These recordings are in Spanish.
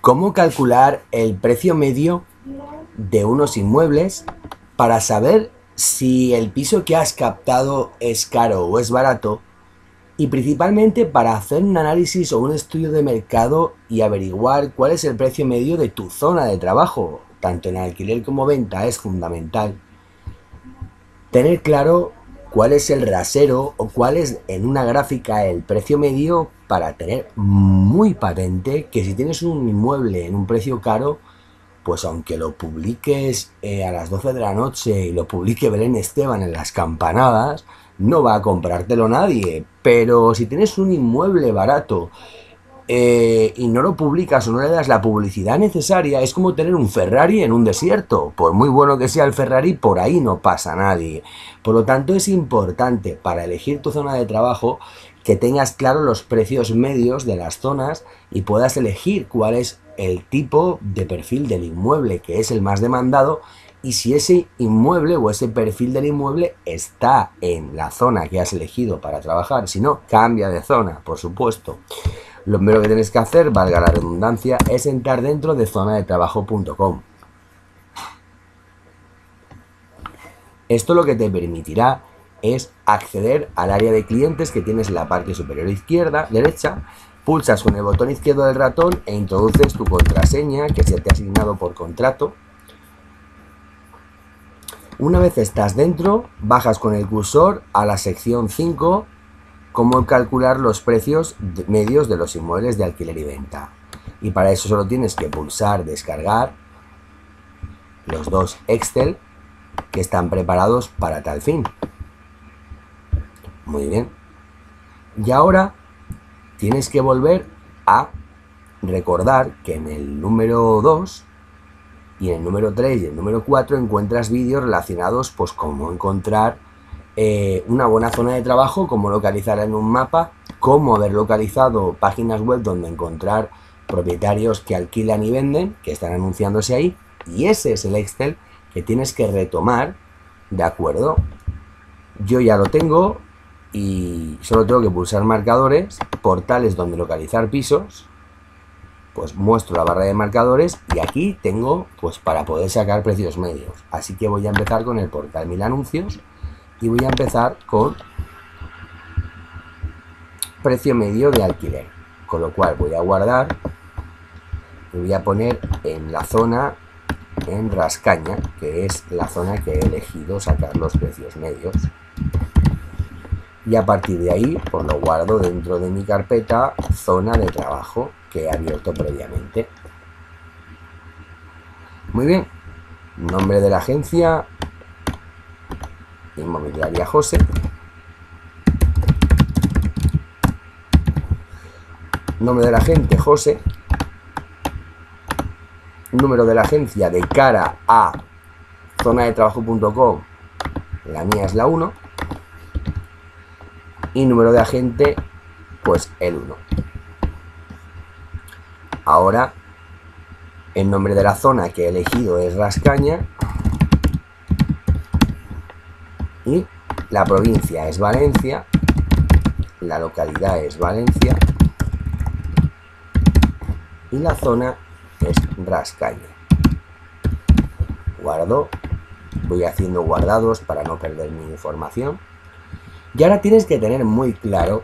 ¿Cómo calcular el precio medio de unos inmuebles para saber si el piso que has captado es caro o es barato? Y principalmente para hacer un análisis o un estudio de mercado y averiguar cuál es el precio medio de tu zona de trabajo, tanto en alquiler como venta. Es fundamental tener claro cuál es el rasero o cuál es en una gráfica el precio medio, para tener muy patente que si tienes un inmueble en un precio caro, pues aunque lo publiques a las 12 de la noche y lo publique Belén Esteban en las campanadas, no va a comprártelo nadie. Pero si tienes un inmueble barato y no lo publicas o no le das la publicidad necesaria, es como tener un Ferrari en un desierto. Por muy bueno que sea el Ferrari, por ahí no pasa nadie. Por lo tanto, es importante para elegir tu zona de trabajo que tengas claro los precios medios de las zonas y puedas elegir cuál es el tipo de perfil del inmueble que es el más demandado, y si ese inmueble o ese perfil del inmueble está en la zona que has elegido para trabajar. Si no, cambia de zona, por supuesto. Lo primero que tienes que hacer, valga la redundancia, es entrar dentro de zonadetrabajo.com. Esto lo que te permitirá es acceder al área de clientes que tienes en la parte superior izquierda, derecha. Pulsas con el botón izquierdo del ratón e introduces tu contraseña que se te ha asignado por contrato. Una vez estás dentro, bajas con el cursor a la sección 5, cómo calcular los precios medios de los inmuebles de alquiler y venta. Y para eso solo tienes que pulsar descargar los dos Excel que están preparados para tal fin. Muy bien. Y ahora tienes que volver a recordar que en el número 2 y en el número 3 y el número 4 encuentras vídeos relacionados, pues cómo encontrar una buena zona de trabajo, cómo localizarla en un mapa, cómo haber localizado páginas web donde encontrar propietarios que alquilan y venden, que están anunciándose ahí. Y ese es el Excel que tienes que retomar, ¿de acuerdo? Yo ya lo tengo y solo tengo que pulsar marcadores, portales donde localizar pisos, pues muestro la barra de marcadores y aquí tengo pues para poder sacar precios medios. Así que voy a empezar con el portal 1000 anuncios y voy a empezar con precio medio de alquiler, con lo cual voy a guardar y voy a poner en la zona en Rascaña, que es la zona que he elegido sacar los precios medios, y a partir de ahí pues lo guardo dentro de mi carpeta zona de trabajo que he abierto previamente. Muy bien, nombre de la agencia, Inmobiliaria José, nombre del agente José, número de la agencia de cara a zonadetrabajo.com, la mía es la 1, y número de agente pues el 1. Ahora el nombre de la zona que he elegido es Rascaña y la provincia es Valencia, la localidad es Valencia y la zona es Rascaña. Guardo, voy haciendo guardados para no perder mi información. Y ahora tienes que tener muy claro,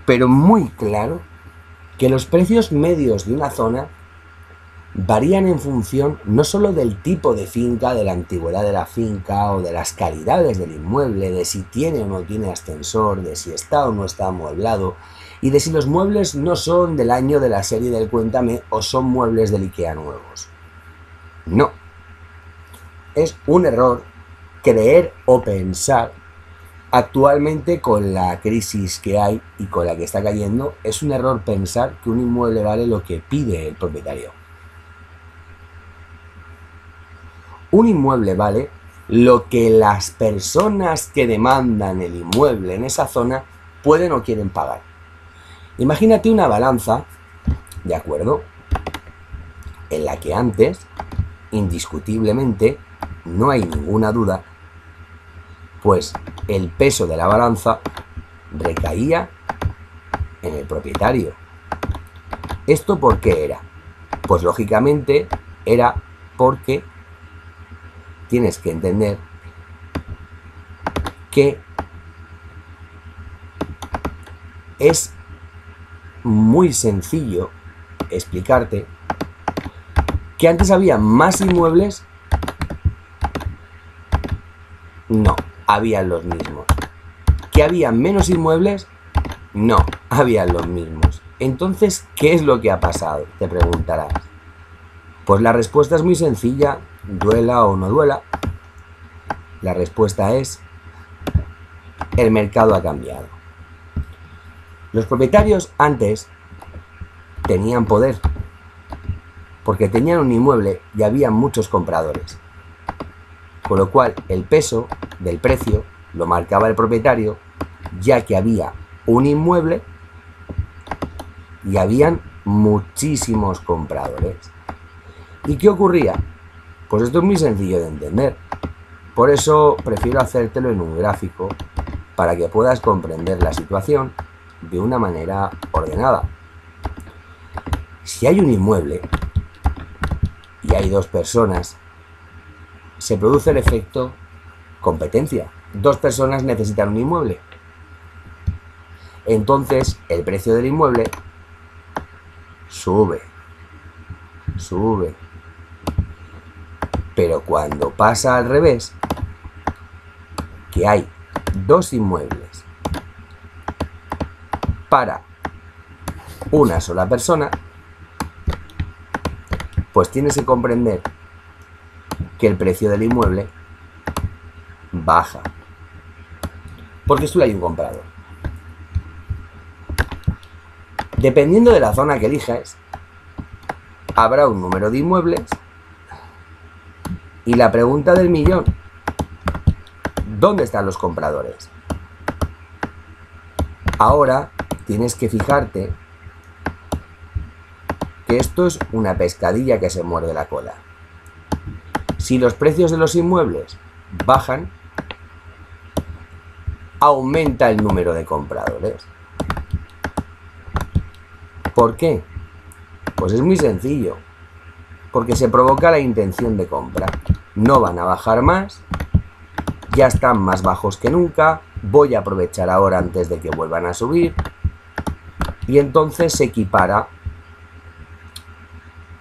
pero muy claro, que los precios medios de una zona varían en función no solo del tipo de finca, de la antigüedad de la finca o de las calidades del inmueble, de si tiene o no tiene ascensor, de si está o no está amueblado y de si los muebles no son del año de la serie del Cuéntame o son muebles del IKEA nuevos. No. Es un error creer o pensar. Actualmente, con la crisis que hay y con la que está cayendo, es un error pensar que un inmueble vale lo que pide el propietario. Un inmueble vale lo que las personas que demandan el inmueble en esa zona pueden o quieren pagar. Imagínate una balanza, ¿de acuerdo?, en la que antes, indiscutiblemente, no hay ninguna duda, pues el peso de la balanza recaía en el propietario. ¿Esto por qué era? Pues lógicamente era porque tienes que entender que es muy sencillo explicarte que antes había más inmuebles. No, habían los mismos. ¿Que había menos inmuebles? No, habían los mismos. Entonces, ¿qué es lo que ha pasado? Te preguntarás. Pues la respuesta es muy sencilla, duela o no duela. La respuesta es: el mercado ha cambiado. Los propietarios antes tenían poder, porque tenían un inmueble y había muchos compradores. Con lo cual, el peso del precio lo marcaba el propietario, ya que había un inmueble y habían muchísimos compradores. ¿Y qué ocurría? Pues esto es muy sencillo de entender. Por eso prefiero hacértelo en un gráfico, para que puedas comprender la situación de una manera ordenada. Si hay un inmueble y hay dos personas, se produce el efecto competencia. Dos personas necesitan un inmueble. Entonces, el precio del inmueble sube. Pero cuando pasa al revés, que hay dos inmuebles para una sola persona, pues tienes que comprender que el precio del inmueble baja, porque solo hay un comprador. Dependiendo de la zona que elijas, habrá un número de inmuebles y la pregunta del millón: ¿dónde están los compradores? Ahora tienes que fijarte que esto es una pescadilla que se muerde la cola. Si los precios de los inmuebles bajan, aumenta el número de compradores. ¿Por qué? Pues es muy sencillo. Porque se provoca la intención de compra. No van a bajar más, ya están más bajos que nunca, voy a aprovechar ahora antes de que vuelvan a subir, y entonces se equipara,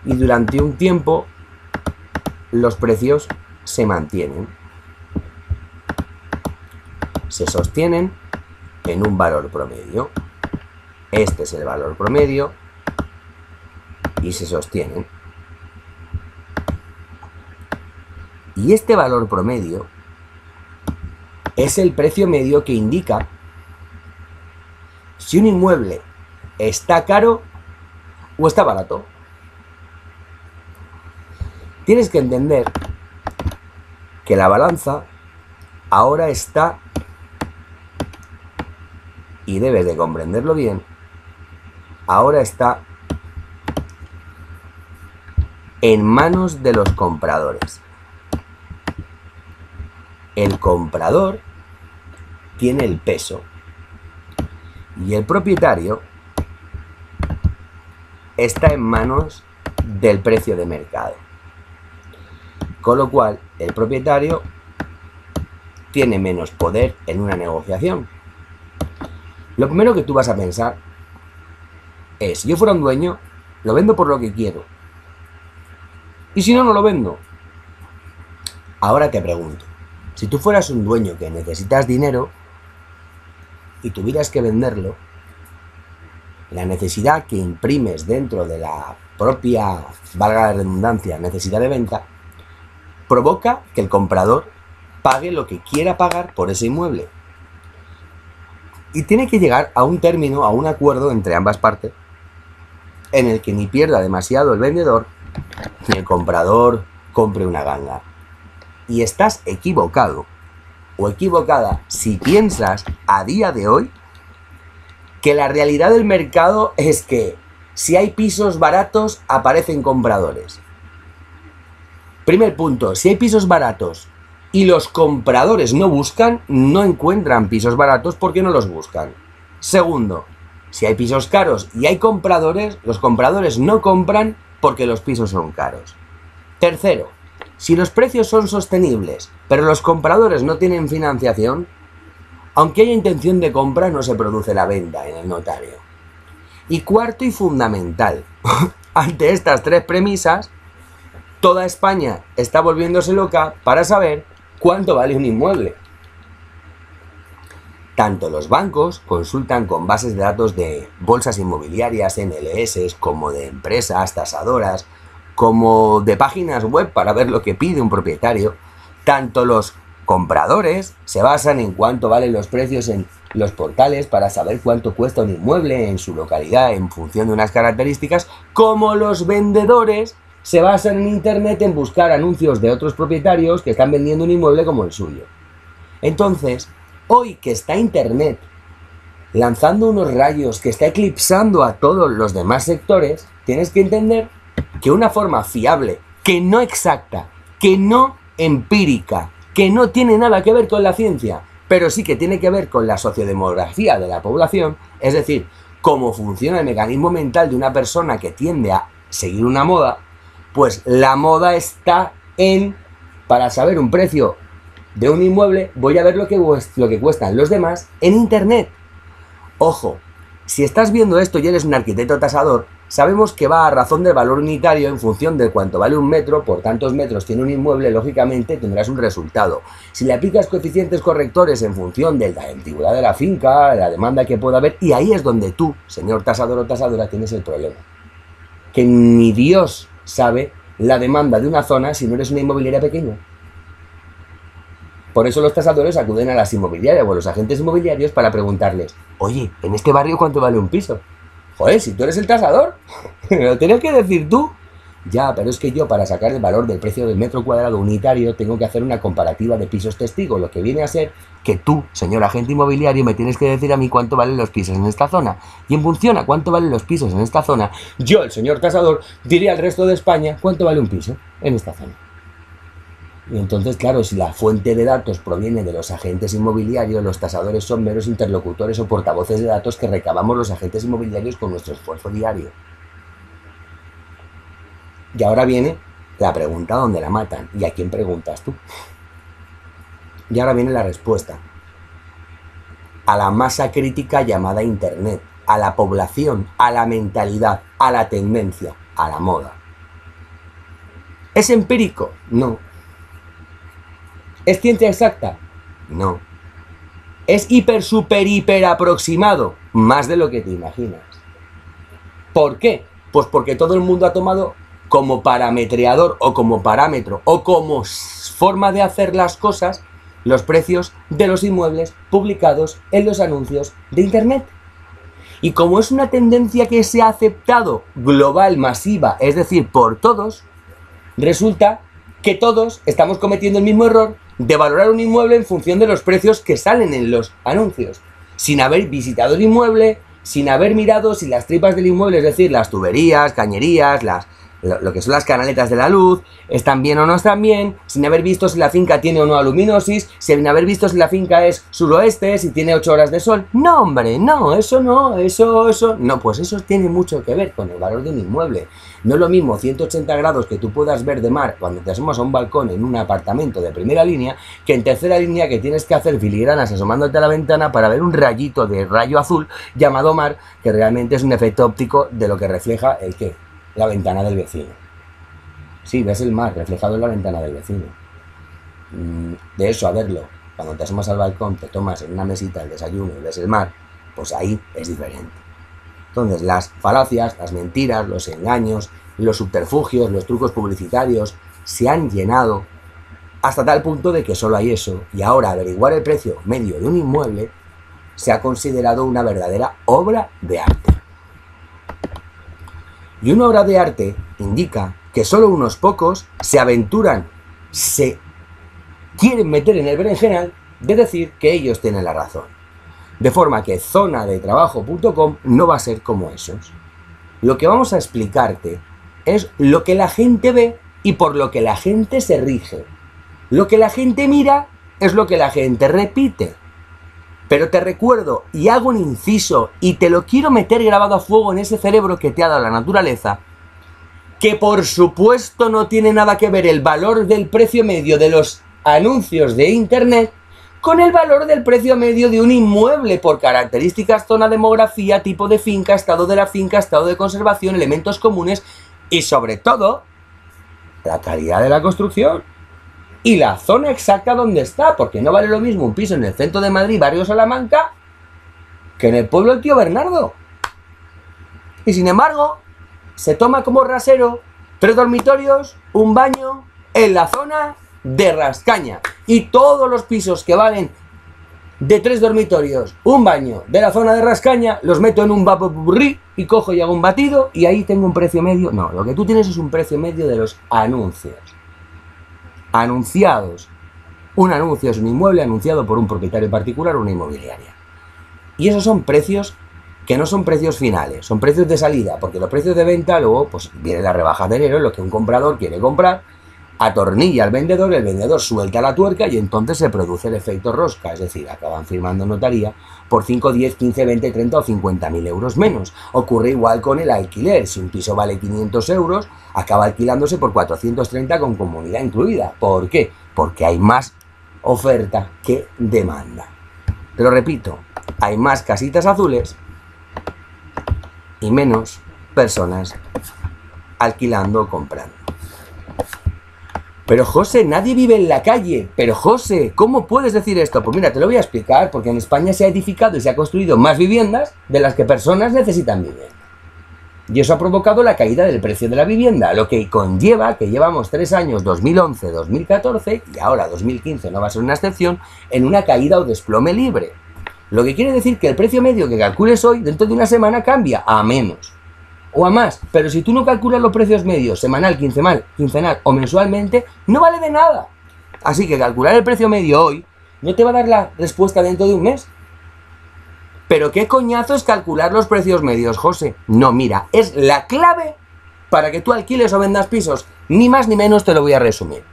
y durante un tiempo los precios se mantienen, se sostienen en un valor promedio. Este es el valor promedio y se sostienen. Y este valor promedio es el precio medio que indica si un inmueble está caro o está barato. Tienes que entender que la balanza ahora está, y debes de comprenderlo bien, ahora está en manos de los compradores. El comprador tiene el peso y el propietario está en manos del precio de mercado. Con lo cual, el propietario tiene menos poder en una negociación. Lo primero que tú vas a pensar es: si yo fuera un dueño, lo vendo por lo que quiero. Y si no, no lo vendo. Ahora te pregunto, si tú fueras un dueño que necesitas dinero y tuvieras que venderlo, la necesidad que imprimes dentro de la propia, valga la redundancia, necesidad de venta, provoca que el comprador pague lo que quiera pagar por ese inmueble. Y tiene que llegar a un término, a un acuerdo entre ambas partes, en el que ni pierda demasiado el vendedor, ni el comprador compre una ganga. Y estás equivocado o equivocada si piensas a día de hoy que la realidad del mercado es que si hay pisos baratos aparecen compradores. Primer punto: si hay pisos baratos y los compradores no buscan, no encuentran pisos baratos porque no los buscan. Segundo, Si hay pisos caros y hay compradores, los compradores no compran porque los pisos son caros. Tercero, si los precios son sostenibles, pero los compradores no tienen financiación, aunque haya intención de compra, no se produce la venta en el notario. Y cuarto y fundamental, ante estas tres premisas, toda España está volviéndose loca para saber cuánto vale un inmueble. Tanto los bancos consultan con bases de datos de bolsas inmobiliarias, MLS, como de empresas tasadoras, como de páginas web para ver lo que pide un propietario. Tanto los compradores se basan en cuánto valen los precios en los portales para saber cuánto cuesta un inmueble en su localidad en función de unas características, como los vendedores se basan en internet en buscar anuncios de otros propietarios que están vendiendo un inmueble como el suyo. Entonces, hoy que está internet lanzando unos rayos que está eclipsando a todos los demás sectores, tienes que entender que una forma fiable, que no exacta, que no empírica, que no tiene nada que ver con la ciencia, pero sí que tiene que ver con la sociodemografía de la población, es decir, cómo funciona el mecanismo mental de una persona que tiende a seguir una moda, pues la moda está en, para saber un precio de un inmueble, voy a ver lo que cuestan los demás en internet. Ojo, si estás viendo esto y eres un arquitecto tasador, sabemos que va a razón del valor unitario en función de cuánto vale un metro, por tantos metros tiene un inmueble, lógicamente tendrás un resultado. Si le aplicas coeficientes correctores en función de la antigüedad de la finca, de la demanda que pueda haber, y ahí es donde tú, señor tasador o tasadora, tienes el problema. Que ni Dios sabe la demanda de una zona si no eres una inmobiliaria pequeña. Por eso los tasadores acuden a las inmobiliarias o a los agentes inmobiliarios para preguntarles: oye, ¿en este barrio cuánto vale un piso? Joder, si tú eres el tasador, lo tienes que decir tú. Ya, pero es que yo, para sacar el valor del precio del metro cuadrado unitario, tengo que hacer una comparativa de pisos testigo, lo que viene a ser que tú, señor agente inmobiliario, me tienes que decir a mí cuánto valen los pisos en esta zona. Y en función a cuánto valen los pisos en esta zona, yo, el señor tasador, diría al resto de España cuánto vale un piso en esta zona. Y entonces, claro, si la fuente de datos proviene de los agentes inmobiliarios, los tasadores son meros interlocutores o portavoces de datos que recabamos los agentes inmobiliarios con nuestro esfuerzo diario. Y ahora viene la pregunta donde la matan. ¿Y a quién preguntas tú? Y ahora viene la respuesta. A la masa crítica llamada Internet, a la población, a la mentalidad, a la tendencia, a la moda. ¿Es empírico? No. ¿Es ciencia exacta? No. ¿Es hiper aproximado? Más de lo que te imaginas. ¿Por qué? Pues porque todo el mundo ha tomado como parametreador o como parámetro o como forma de hacer las cosas los precios de los inmuebles publicados en los anuncios de internet. Y como es una tendencia que se ha aceptado global, masiva, es decir, por todos, resulta que todos estamos cometiendo el mismo error de valorar un inmueble en función de los precios que salen en los anuncios, sin haber visitado el inmueble, sin haber mirado si las tripas del inmueble, es decir, las tuberías, cañerías, lo que son las canaletas de la luz, están bien o no están bien, sin haber visto si la finca tiene o no aluminosis, sin haber visto si la finca es suroeste, si tiene 8 horas de sol. No, hombre, no, eso no, eso. No, pues eso tiene mucho que ver con el valor de un inmueble. No es lo mismo 180 grados que tú puedas ver de mar cuando te asomas a un balcón en un apartamento de primera línea, que en tercera línea que tienes que hacer filigranas asomándote a la ventana para ver un rayito de rayo azul llamado mar, que realmente es un efecto óptico de lo que refleja el qué. La ventana del vecino. Sí, ves el mar reflejado en la ventana del vecino. De eso a verlo, cuando te asomas al balcón, te tomas en una mesita el desayuno y ves el mar, pues ahí es diferente. Entonces, las falacias, las mentiras, los engaños, los subterfugios, los trucos publicitarios se han llenado hasta tal punto de que solo hay eso. Y ahora averiguar el precio medio de un inmueble se ha considerado una verdadera obra de arte. Y una obra de arte indica que solo unos pocos se aventuran, se quieren meter en el berenjenal de decir que ellos tienen la razón. De forma que zonadetrabajo.com no va a ser como esos. Lo que vamos a explicarte es lo que la gente ve y por lo que la gente se rige. Lo que la gente mira es lo que la gente repite. Pero te recuerdo y hago un inciso y te lo quiero meter grabado a fuego en ese cerebro que te ha dado la naturaleza, que por supuesto no tiene nada que ver el valor del precio medio de los anuncios de internet con el valor del precio medio de un inmueble por características, zona, demografía, tipo de finca, estado de la finca, estado de conservación, elementos comunes y sobre todo la calidad de la construcción y la zona exacta donde está, porque no vale lo mismo un piso en el centro de Madrid, barrio Salamanca, que en el pueblo del tío Bernardo. Y sin embargo, se toma como rasero 3 dormitorios, un baño en la zona de Rascaña. Y todos los pisos que valen de 3 dormitorios, un baño de la zona de Rascaña, los meto en un vaporburrí y cojo y hago un batido y ahí tengo un precio medio. No, lo que tú tienes es un precio medio de los anuncios. Anunciados. Un anuncio es un inmueble anunciado por un propietario particular o una inmobiliaria. Y esos son precios que no son precios finales, son precios de salida, porque los precios de venta luego pues viene la rebaja de enero, lo que un comprador quiere comprar, atornilla al vendedor, el vendedor suelta la tuerca y entonces se produce el efecto rosca, es decir, acaban firmando notaría por 5, 10, 15, 20, 30 o 50.000 euros menos. Ocurre igual con el alquiler, si un piso vale 500 euros, acaba alquilándose por 430 con comunidad incluida. ¿Por qué? Porque hay más oferta que demanda. Te lo repito, hay más casitas azules y menos personas alquilando o comprando. Pero José, nadie vive en la calle. Pero José, ¿cómo puedes decir esto? Pues mira, te lo voy a explicar, porque en España se ha edificado y se ha construido más viviendas de las que personas necesitan vivienda. Y eso ha provocado la caída del precio de la vivienda, lo que conlleva que llevamos 3 años, 2011, 2014, y ahora 2015 no va a ser una excepción, en una caída o desplome libre. Lo que quiere decir que el precio medio que calcules hoy, dentro de una semana cambia a menos o a más, pero si tú no calculas los precios medios semanal, quincenal o mensualmente, no vale de nada. Así que calcular el precio medio hoy no te va a dar la respuesta dentro de un mes. Pero qué coñazo es calcular los precios medios, José. No, mira, es la clave para que tú alquiles o vendas pisos. Ni más ni menos te lo voy a resumir.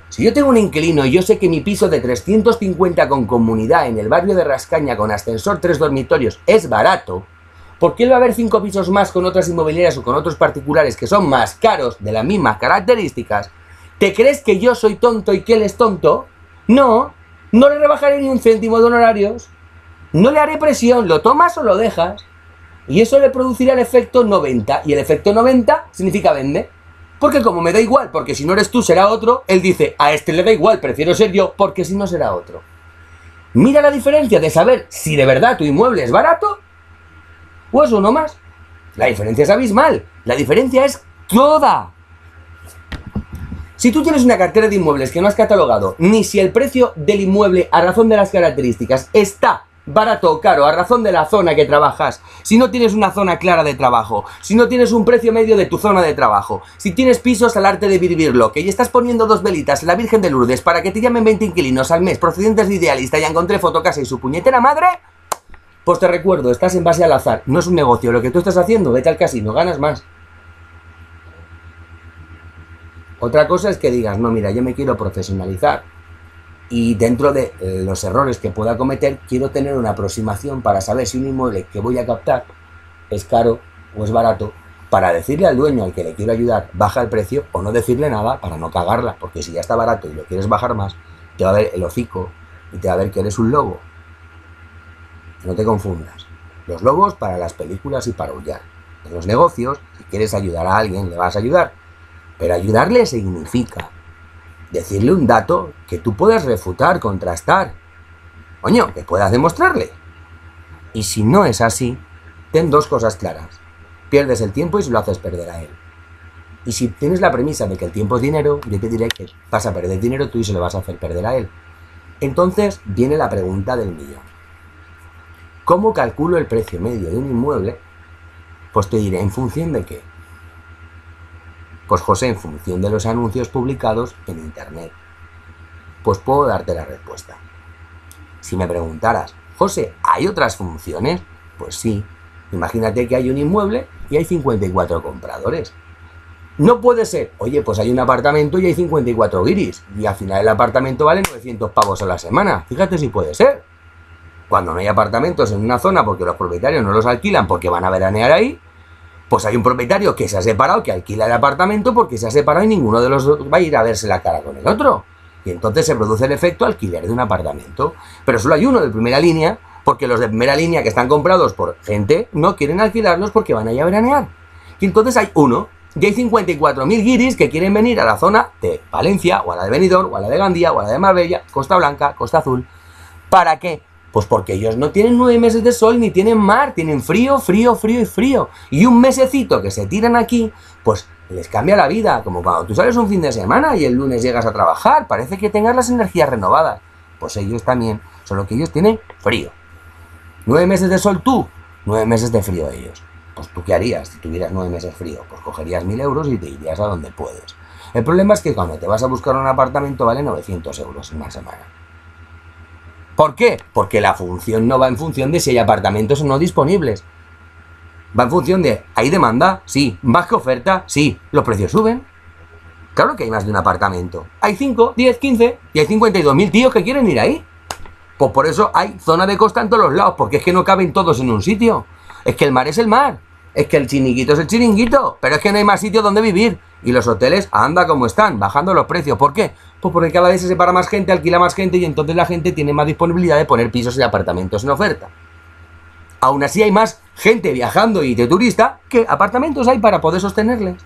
Si yo tengo un inquilino y yo sé que mi piso de 350 con comunidad en el barrio de Rascaña con ascensor 3 dormitorios es barato, ¿por qué va a haber 5 pisos más con otras inmobiliarias o con otros particulares que son más caros de las mismas características? ¿Te crees que yo soy tonto y que él es tonto? No, no le rebajaré ni un céntimo de honorarios, no le haré presión, lo tomas o lo dejas. Y eso le producirá el efecto 90, y el efecto 90 significa vende. Porque como me da igual, porque si no eres tú será otro, él dice, a este le da igual, prefiero ser yo, porque si no será otro. Mira la diferencia de saber si de verdad tu inmueble es barato o es uno más. La diferencia es abismal, la diferencia es toda. Si tú tienes una cartera de inmuebles que no has catalogado, ni si el precio del inmueble a razón de las características está barato o caro a razón de la zona que trabajas, si no tienes una zona clara de trabajo, si no tienes un precio medio de tu zona de trabajo, si tienes pisos al arte de vivirlo, que ya estás poniendo 2 velitas en la Virgen de Lourdes para que te llamen 20 inquilinos al mes procedentes de Idealista y encontré Fotocasa y su puñetera madre, pues te recuerdo, estás en base al azar, no es un negocio, lo que tú estás haciendo, vete al casino, ganas más. Otra cosa es que digas, no, mira, yo me quiero profesionalizar. Y dentro de los errores que pueda cometer, quiero tener una aproximación para saber si un inmueble que voy a captar es caro o es barato, para decirle al dueño al que le quiero ayudar, baja el precio, o no decirle nada para no cagarla, porque si ya está barato y lo quieres bajar más, te va a ver el hocico y te va a ver que eres un lobo. No te confundas. Los lobos para las películas y para aullar. En los negocios, si quieres ayudar a alguien, le vas a ayudar. Pero ayudarle significa decirle un dato que tú puedas refutar, contrastar. Coño, que puedas demostrarle. Y si no es así, ten 2 cosas claras. Pierdes el tiempo y se lo haces perder a él. Y si tienes la premisa de que el tiempo es dinero, yo te diré que vas a perder dinero tú y se lo vas a hacer perder a él. Entonces viene la pregunta del millón. ¿Cómo calculo el precio medio de un inmueble? Pues te diré, ¿en función de qué? Pues José, en función de los anuncios publicados en internet. Pues puedo darte la respuesta. Si me preguntaras, José, ¿hay otras funciones? Pues sí. Imagínate que hay un inmueble y hay 54 compradores. No puede ser, oye, pues hay un apartamento y hay 54 guiris, y al final el apartamento vale 900 pavos a la semana. Fíjate si puede ser. cuando no hay apartamentos en una zona porque los propietarios no los alquilan porque van a veranear ahí, pues hay un propietario que se ha separado, que alquila el apartamento porque se ha separado y ninguno de los dos va a ir a verse la cara con el otro. Y entonces se produce el efecto alquiler de un apartamento. Pero solo hay uno de primera línea, porque los de primera línea que están comprados por gente no quieren alquilarlos porque van a ir a veranear. Y entonces hay uno, y hay 54.000 guiris que quieren venir a la zona de Valencia, o a la de Benidorm, o a la de Gandía, o a la de Marbella, Costa Blanca, Costa Azul. ¿Para qué? Pues porque ellos no tienen 9 meses de sol ni tienen mar, tienen frío, frío, frío y frío. Y un mesecito que se tiran aquí, pues les cambia la vida. Como cuando tú sales un fin de semana y el lunes llegas a trabajar, parece que tengas las energías renovadas. Pues ellos también, solo que ellos tienen frío. 9 meses de sol tú, 9 meses de frío ellos. Pues tú ¿qué harías si tuvieras 9 meses frío? Pues cogerías 1.000 euros y te irías a donde puedes. El problema es que cuando te vas a buscar un apartamento vale 900 euros en una semana. ¿Por qué? Porque la función no va en función de si hay apartamentos o no disponibles. Va en función de, ¿hay demanda? Sí. ¿Más que oferta? Sí. ¿Los precios suben? Claro que hay más de un apartamento. Hay 5, 10, 15 y hay 52.000 tíos que quieren ir ahí. Pues por eso hay zona de costa en todos los lados, porque es que no caben todos en un sitio. Es que el mar es el mar. Es que el chiringuito es el chiringuito. Pero es que no hay más sitio donde vivir. Y los hoteles, anda como están, bajando los precios. ¿Por qué? Pues porque cada vez se separa más gente, alquila más gente y entonces la gente tiene más disponibilidad de poner pisos y apartamentos en oferta. Aún así hay más gente viajando y de turista que apartamentos hay para poder sostenerles.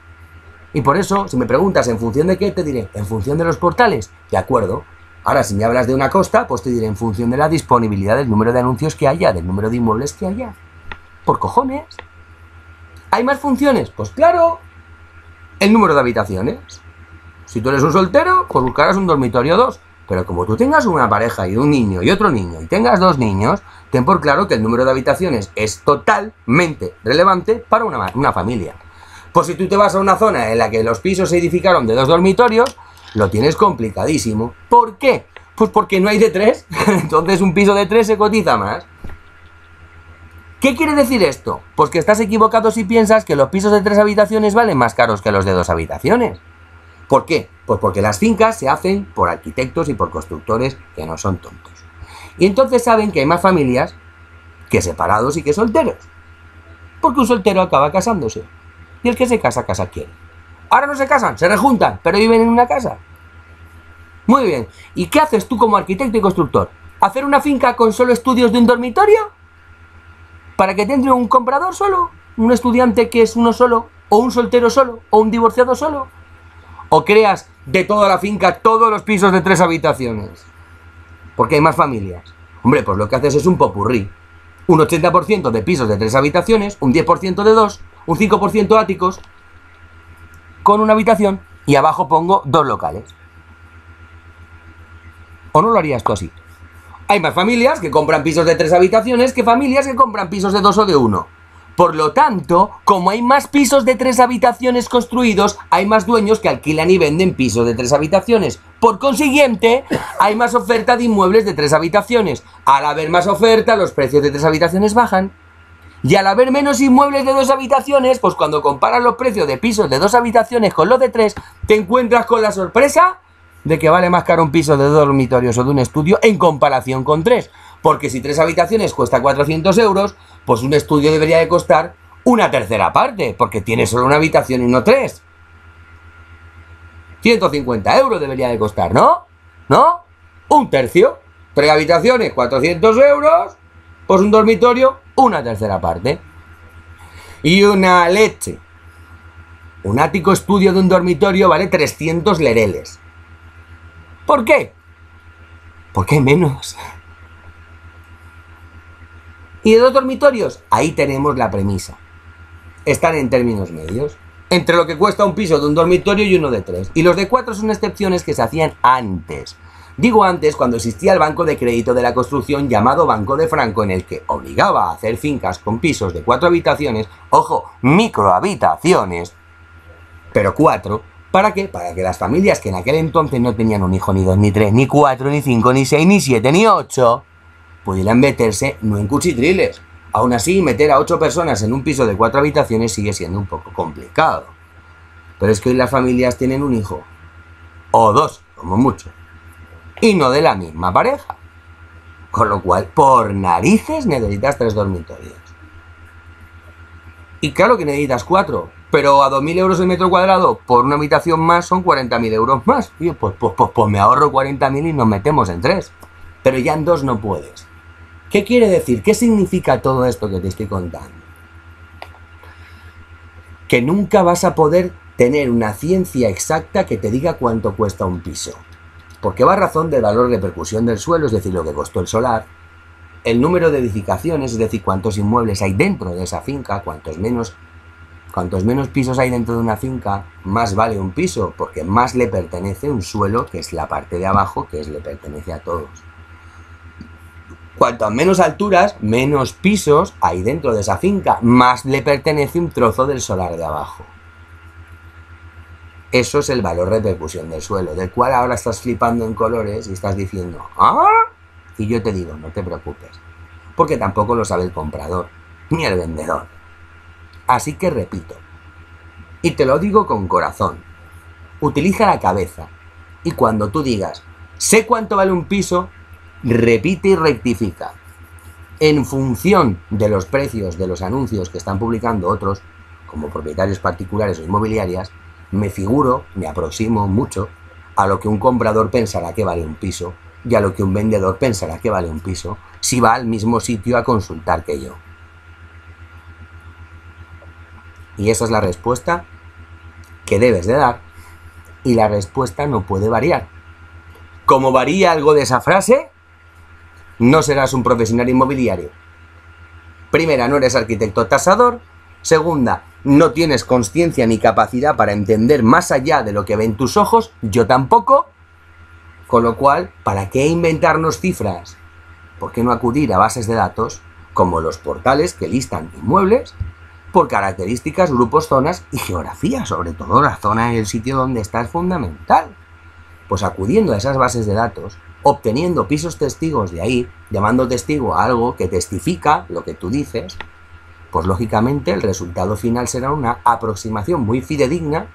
Y por eso, si me preguntas en función de qué, te diré, en función de los portales. De acuerdo. Ahora, si me hablas de una costa, pues te diré en función de la disponibilidad del número de anuncios que haya, del número de inmuebles que haya. Por cojones. ¿Hay más funciones? Pues claro. El número de habitaciones. Si tú eres un soltero, pues buscarás un dormitorio 2. Pero como tú tengas una pareja y un niño y otro niño y tengas 2 niños, ten por claro que el número de habitaciones es totalmente relevante para una familia. Pues si tú te vas a una zona en la que los pisos se edificaron de 2 dormitorios, lo tienes complicadísimo. ¿Por qué? Pues porque no hay de 3. Entonces un piso de 3 se cotiza más. ¿Qué quiere decir esto? Pues que estás equivocado si piensas que los pisos de 3 habitaciones valen más caros que los de 2 habitaciones. ¿Por qué? Pues porque las fincas se hacen por arquitectos y por constructores que no son tontos. Y entonces saben que hay más familias que separados y que solteros. Porque un soltero acaba casándose. Y el que se casa, casa quiere. Ahora no se casan, se rejuntan, pero viven en una casa. Muy bien. ¿Y qué haces tú como arquitecto y constructor? ¿Hacer una finca con solo estudios de un dormitorio? ¿Para que te entre un comprador solo? ¿Un estudiante que es uno solo? ¿O un soltero solo? ¿O un divorciado solo? ¿O creas de toda la finca todos los pisos de 3 habitaciones? Porque hay más familias. Hombre, pues lo que haces es un popurrí. Un 80% de pisos de 3 habitaciones, un 10% de 2, un 5% áticos, con una habitación, y abajo pongo 2 locales. ¿O no lo harías tú así? Hay más familias que compran pisos de 3 habitaciones que familias que compran pisos de 2 o de 1. Por lo tanto, como hay más pisos de 3 habitaciones construidos, hay más dueños que alquilan y venden pisos de 3 habitaciones. Por consiguiente, hay más oferta de inmuebles de 3 habitaciones. Al haber más oferta, los precios de 3 habitaciones bajan. Y al haber menos inmuebles de 2 habitaciones, pues cuando comparas los precios de pisos de 2 habitaciones con los de 3, te encuentras con la sorpresa de que vale más caro un piso de 2 dormitorios o de un estudio en comparación con 3. Porque si 3 habitaciones cuesta 400 euros, pues un estudio debería de costar una tercera parte, porque tiene solo una habitación y no 3. 150 euros debería de costar, ¿no? ¿No? Un tercio. 3 habitaciones, 400 euros, pues un dormitorio, una tercera parte. Y una leche. Un ático estudio de un dormitorio vale 300 lereles. ¿Por qué? Porque hay menos. ¿Y de 2 dormitorios? Ahí tenemos la premisa. Están en términos medios. Entre lo que cuesta un piso de un dormitorio y uno de 3. Y los de 4 son excepciones que se hacían antes. Digo antes cuando existía el banco de crédito de la construcción llamado Banco de Franco, en el que obligaba a hacer fincas con pisos de 4 habitaciones, ojo, microhabitaciones, pero 4. ¿Para qué? Para que las familias que en aquel entonces no tenían un hijo, ni 2, ni 3, ni 4, ni 5, ni 6, ni 7, ni 8... pudieran meterse no en cuchitriles. Aún así, meter a 8 personas en un piso de 4 habitaciones sigue siendo un poco complicado. Pero es que hoy las familias tienen un hijo. O 2, como mucho. Y no de la misma pareja. Con lo cual, por narices necesitas 3 dormitorios. Y claro que necesitas 4, pero a 2.000 euros el metro cuadrado por una habitación más son 40.000 euros más. Tío, pues me ahorro 40.000 y nos metemos en 3. Pero ya en 2 no puedes. ¿Qué quiere decir? ¿Qué significa todo esto que te estoy contando? Que nunca vas a poder tener una ciencia exacta que te diga cuánto cuesta un piso. Porque va a razón del valor de repercusión del suelo, es decir, lo que costó el solar, el número de edificaciones, es decir, cuántos inmuebles hay dentro de esa finca, cuantos menos pisos hay dentro de una finca, más vale un piso, porque más le pertenece un suelo, que es la parte de abajo, le pertenece a todos. Cuantas menos alturas, menos pisos hay dentro de esa finca, más le pertenece un trozo del solar de abajo. Eso es el valor de repercusión del suelo, del cual ahora estás flipando en colores y estás diciendo ¿ah? Y yo te digo, no te preocupes, porque tampoco lo sabe el comprador, ni el vendedor. Así que repito, y te lo digo con corazón, utiliza la cabeza, y cuando tú digas, sé cuánto vale un piso, repite y rectifica. En función de los precios de los anuncios que están publicando otros, como propietarios particulares o inmobiliarias, me figuro, me aproximo mucho a lo que un comprador pensará que vale un piso y a lo que un vendedor pensará que vale un piso si va al mismo sitio a consultar que yo. Y esa es la respuesta que debes de dar, y la respuesta no puede variar. Como varía algo de esa frase, no serás un profesional inmobiliario. Primera, no eres arquitecto tasador. Segunda, no tienes conciencia ni capacidad para entender más allá de lo que ven tus ojos, yo tampoco. Con lo cual, ¿para qué inventarnos cifras? ¿Por qué no acudir a bases de datos como los portales que listan inmuebles por características, grupos, zonas y geografía? Sobre todo la zona y el sitio donde está es fundamental. Pues acudiendo a esas bases de datos, obteniendo pisos testigos de ahí, llamando testigo a algo que testifica lo que tú dices, pues lógicamente el resultado final será una aproximación muy fidedigna,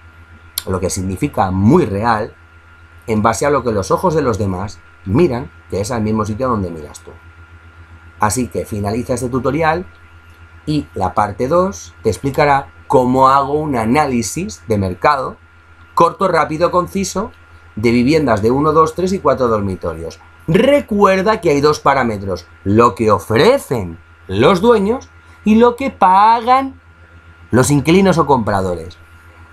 lo que significa muy real, en base a lo que los ojos de los demás miran, que es al mismo sitio donde miras tú. Así que finaliza este tutorial y la parte 2 te explicará cómo hago un análisis de mercado corto, rápido, conciso, de viviendas de 1, 2, 3 y 4 dormitorios. Recuerda que hay 2 parámetros, lo que ofrecen los dueños y lo que pagan los inquilinos o compradores.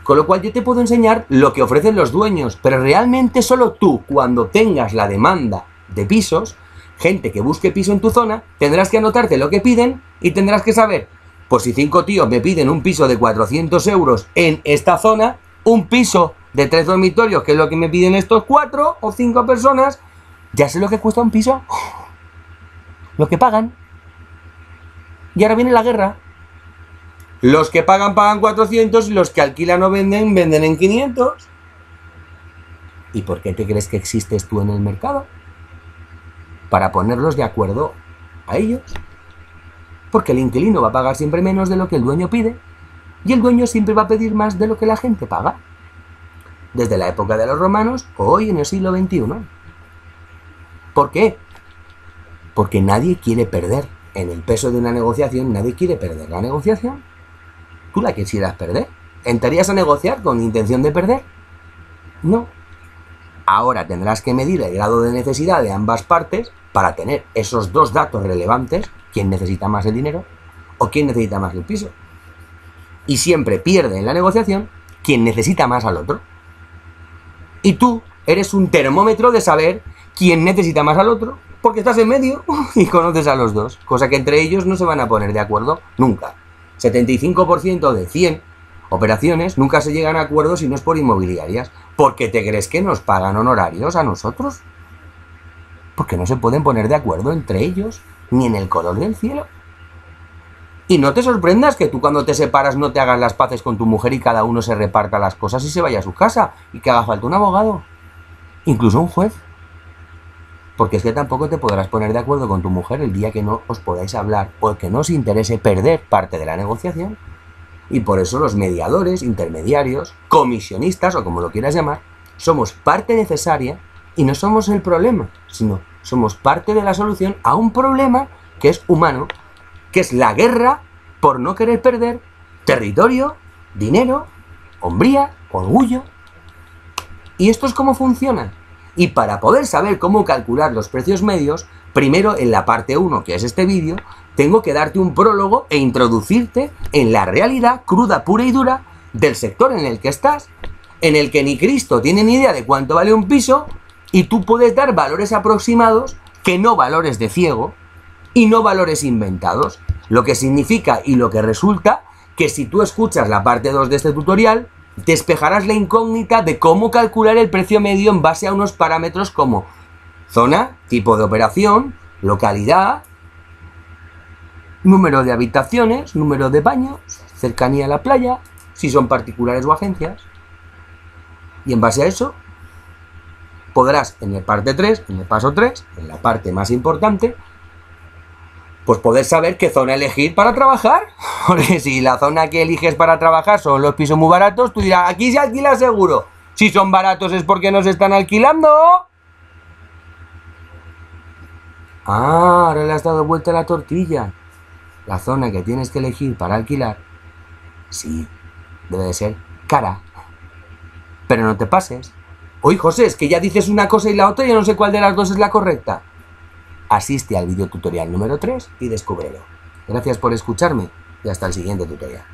Con lo cual yo te puedo enseñar lo que ofrecen los dueños, pero realmente solo tú, cuando tengas la demanda de pisos, gente que busque piso en tu zona, tendrás que anotarte lo que piden y tendrás que saber, pues si 5 tíos me piden un piso de 400 euros en esta zona, un piso de 3 dormitorios, que es lo que me piden estos 4 o 5 personas, ya sé lo que cuesta un piso, lo que pagan. Y ahora viene la guerra. Los que pagan 400 y los que alquilan o venden en 500. ¿Y por qué te crees que existes tú en el mercado? Para ponerlos de acuerdo a ellos. Porque el inquilino va a pagar siempre menos de lo que el dueño pide y el dueño siempre va a pedir más de lo que la gente paga. Desde la época de los romanos o hoy en el siglo XXI. ¿Por qué? Porque nadie quiere perder. En el peso de una negociación, nadie quiere perder la negociación. ¿Tú la quisieras perder? ¿Entrarías a negociar con intención de perder? No. Ahora tendrás que medir el grado de necesidad de ambas partes para tener esos 2 datos relevantes, quién necesita más el dinero o quién necesita más el piso. Y siempre pierde en la negociación quien necesita más al otro. Y tú eres un termómetro de saber quién necesita más al otro, porque estás en medio y conoces a los dos, cosa que entre ellos no se van a poner de acuerdo nunca. 75% de 100 operaciones nunca se llegan a acuerdos si no es por inmobiliarias. ¿Por qué te crees que nos pagan honorarios a nosotros? Porque no se pueden poner de acuerdo entre ellos, ni en el color del cielo. Y no te sorprendas que tú cuando te separas no te hagas las paces con tu mujer y cada uno se reparta las cosas y se vaya a su casa, y que haga falta un abogado, incluso un juez. Porque es que tampoco te podrás poner de acuerdo con tu mujer el día que no os podáis hablar o que no os interese perder parte de la negociación. Y por eso los mediadores, intermediarios, comisionistas o como lo quieras llamar, somos parte necesaria y no somos el problema, sino somos parte de la solución a un problema que es humano, que es la guerra por no querer perder territorio, dinero, hombría, orgullo. ¿Y esto es cómo funciona? Y para poder saber cómo calcular los precios medios, primero en la parte 1, que es este vídeo, tengo que darte un prólogo e introducirte en la realidad cruda, pura y dura del sector en el que estás, en el que ni Cristo tiene ni idea de cuánto vale un piso, y tú puedes dar valores aproximados que no valores de ciego y no valores inventados. Lo que significa y lo que resulta que si tú escuchas la parte 2 de este tutorial, despejarás la incógnita de cómo calcular el precio medio en base a unos parámetros como zona, tipo de operación, localidad, número de habitaciones, número de baños, cercanía a la playa, si son particulares o agencias. Y en base a eso, podrás en el parte 3, en el paso 3, en la parte más importante, pues poder saber qué zona elegir para trabajar. Porque si la zona que eliges para trabajar son los pisos muy baratos, tú dirás, aquí se alquila seguro. Si son baratos es porque no se están alquilando. Ah, ahora le has dado vuelta a la tortilla. La zona que tienes que elegir para alquilar, sí, debe de ser cara. Pero no te pases. Oye, José, es que ya dices una cosa y la otra y yo no sé cuál de las dos es la correcta. Asiste al video tutorial número 3 y descúbrelo. Gracias por escucharme y hasta el siguiente tutorial.